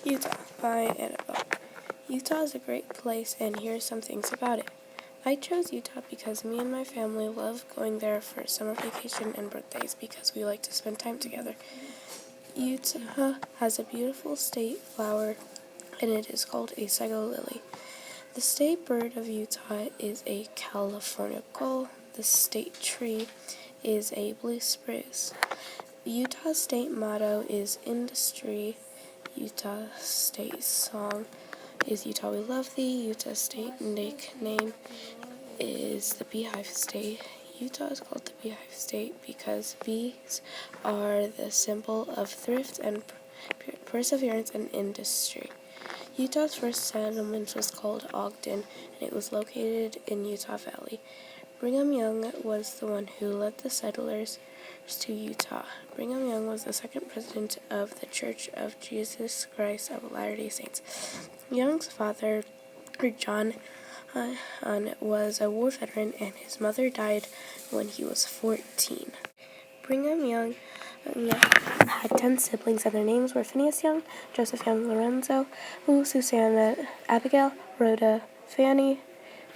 Utah by Anabelle. Utah is a great place, and here's some things about it. I chose Utah because me and my family love going there for summer vacation and birthdays because we like to spend time together. Utah has a beautiful state flower, and it is called a sago lily. The state bird of Utah is a California gull. The state tree is a blue spruce. Utah's state motto is industry. Utah state song is Utah We Love Thee. Utah's state nickname is the Beehive State. Utah is called the Beehive State because bees are the symbol of thrift and perseverance and industry. Utah's first settlement was called Ogden, and it was located in Utah Valley. Brigham Young was the one who led the settlers to Utah. Brigham Young was the second president of the Church of Jesus Christ of Latter-day Saints. Young's father, John, was a war veteran, and his mother died when he was 14. Brigham Young had 10 siblings, and their names were Phineas Young, Joseph Young, Lorenzo, Susanna, Abigail, Rhoda, Fanny,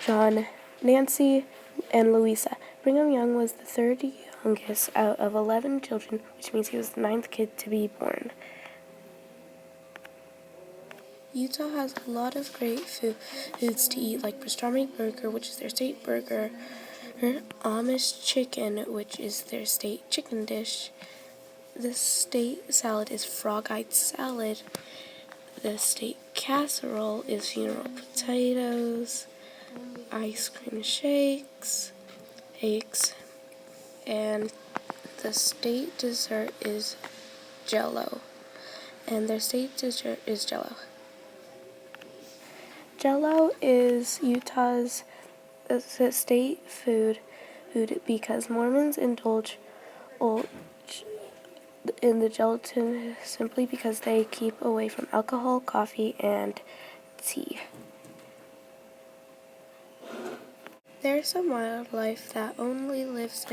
John, Nancy, and Louisa. Brigham Young was the third youngest out of 11 children, which means he was the 9th kid to be born. Utah has a lot of great foods to eat, like pastrami burger, which is their state burger, Amish chicken, which is their state chicken dish. The state salad is frog-eyed salad. The state casserole is funeral potatoes, ice cream shakes, eggs, and the state dessert is Jell-O. And their state dessert is Jell-O. Jell-O is Utah's state food because Mormons indulge in the gelatin simply because they keep away from alcohol, coffee, and tea. There's some wildlife that only lives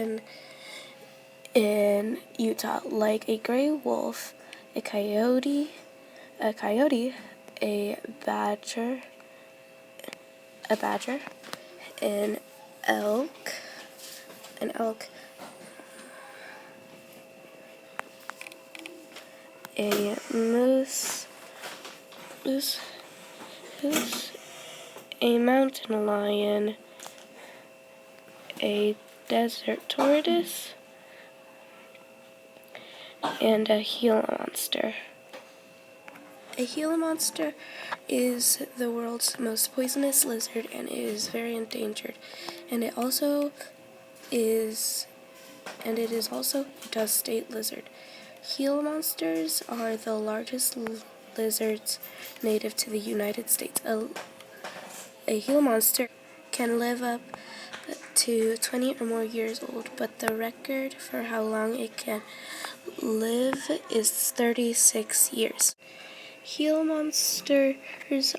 in Utah, like a gray wolf, a coyote, a badger, an elk, a moose, a mountain lion, a desert tortoise, and a Gila monster. A Gila monster is the world's most poisonous lizard, and it is very endangered. And it is also Utah's state lizard. Gila monsters are the largest lizards native to the United States. A Gila monster can live up to 20 or more years old, but the record for how long it can live is 36 years. Gila monsters'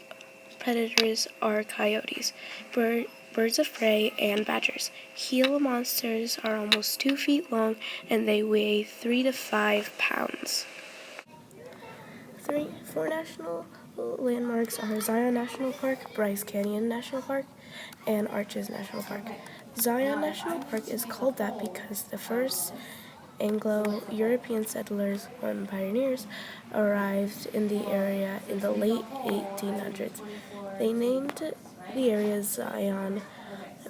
predators are coyotes, birds of prey, and badgers. Gila monsters are almost 2 feet long, and they weigh 3 to 5 pounds. 4 national landmarks are Zion National Park, Bryce Canyon National Park, and Arches National Park. Zion National Park is called that because the first Anglo-European settlers and pioneers arrived in the area in the late 1800s. They named the area Zion,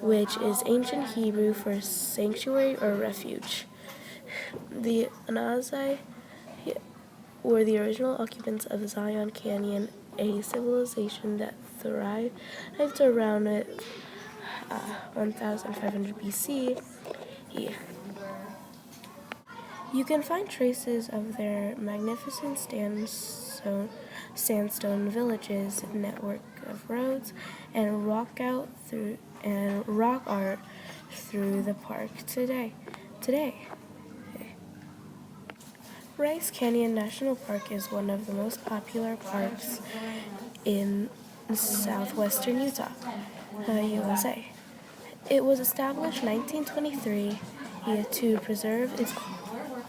which is ancient Hebrew for sanctuary or refuge. The Anasazi were the original occupants of Zion Canyon, a civilization that thrived around 1500 BC. You can find traces of their magnificent sandstone villages, network of roads, and rock art through the park today. Bryce Canyon National Park is one of the most popular parks in southwestern Utah, USA. It was established in 1923 to preserve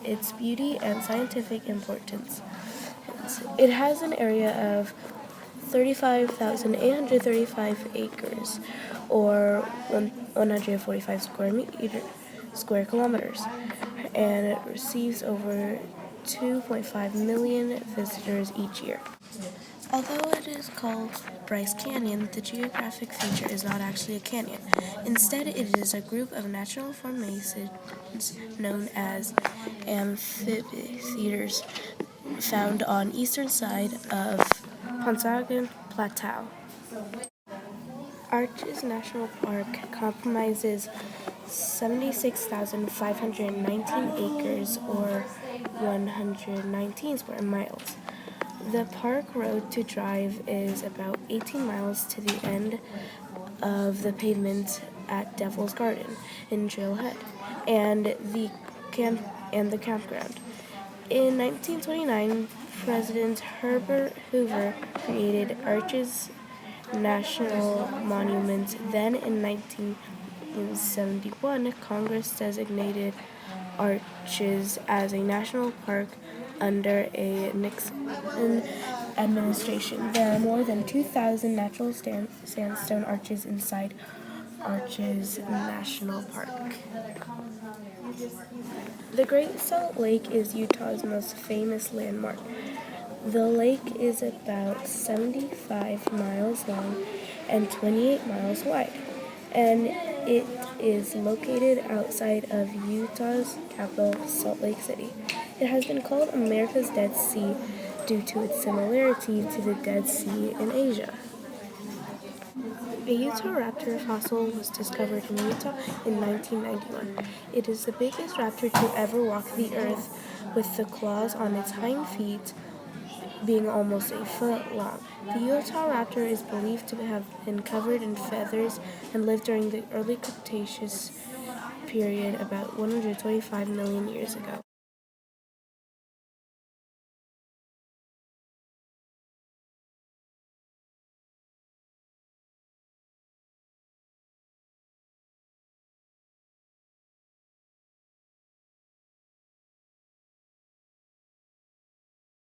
its beauty and scientific importance. It has an area of 35,835 acres, or 145 square kilometers, and it receives over 2.5 million visitors each year. Although it is called Bryce Canyon, the geographic feature is not actually a canyon. Instead, it is a group of natural formations known as amphitheaters found on eastern side of Ponsagan Plateau. Arches National Park comprises 76,519 acres, or 119 square miles. The park road to drive is about 18 miles to the end of the pavement at Devil's Garden in Trailhead, and the campground. In 1929, President Herbert Hoover created Arches National Monument. Then in 1971, Congress designated Arches as a national park under a Nixon administration. There are more than 2,000 natural sandstone arches inside Arches National Park. The Great Salt Lake is Utah's most famous landmark. The lake is about 75 miles long and 28 miles wide, and it is located outside of Utah's capital, Salt Lake City. It has been called America's Dead Sea due to its similarity to the Dead Sea in Asia. A Utah raptor fossil was discovered in Utah in 1991. It is the biggest raptor to ever walk the earth, with the claws on its hind feet being almost a foot long. The Utah raptor is believed to have been covered in feathers and lived during the early Cretaceous period about 125 million years ago.